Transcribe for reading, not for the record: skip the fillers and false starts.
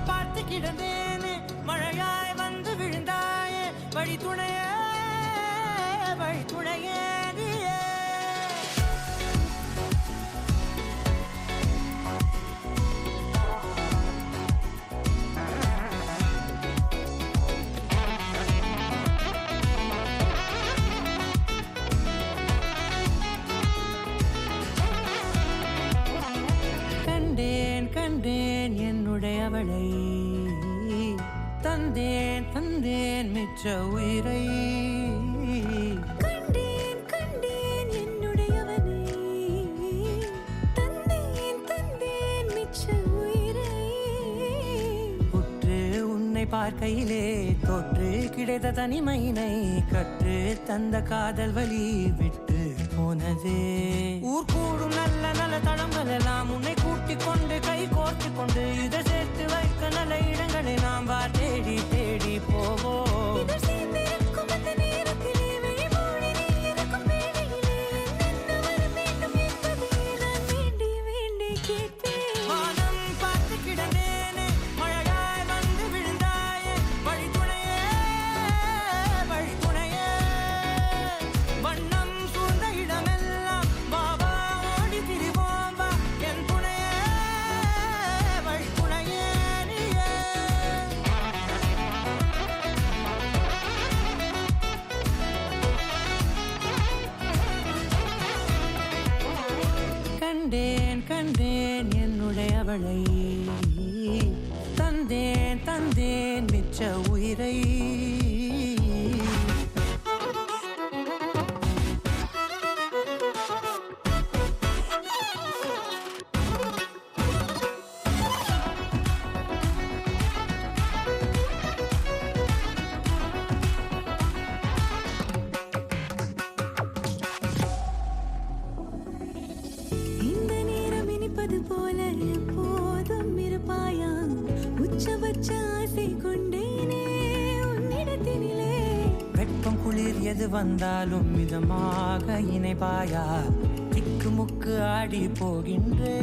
பார்த்து கிடந்தேனே மழையாய் வந்து விழுந்தாயே வழி துணையே நீயே கண்டேன் என்னுடையவளை தந்தேன் மிச்ச உயிரை கண்டேன் என்னுடையவனை தந்தேன் மிச்ச உயிரை உற்று உன்னை பார்க்கையிலே தொற்று கிடைத்த தனிமையினை கற்று தந்த காதல் வழி விட்டு போனதே ஊர் கூடும் நல்ல தளங்கள் எல்லாம் உன்னை கூட்டிக் கொண்டு கை கோர்த்து கொண்டு இதை சேர்த்து வைக்க நல்ல இடங்களை நாம் தேடி போவோம் கண்டேன் என்னுடையவளை தந்தேன் மிச்ச உயிரை போல எப்போதும் இருப்பாயா உச்சபட்ச ஆசை கொண்டேனே உன்னிடத்தினிலே வெப்பம் குளிர் எது வந்தாலும் மிதமாக இணைப்பாயா திக்கு முக்கு ஆடி போகின்றே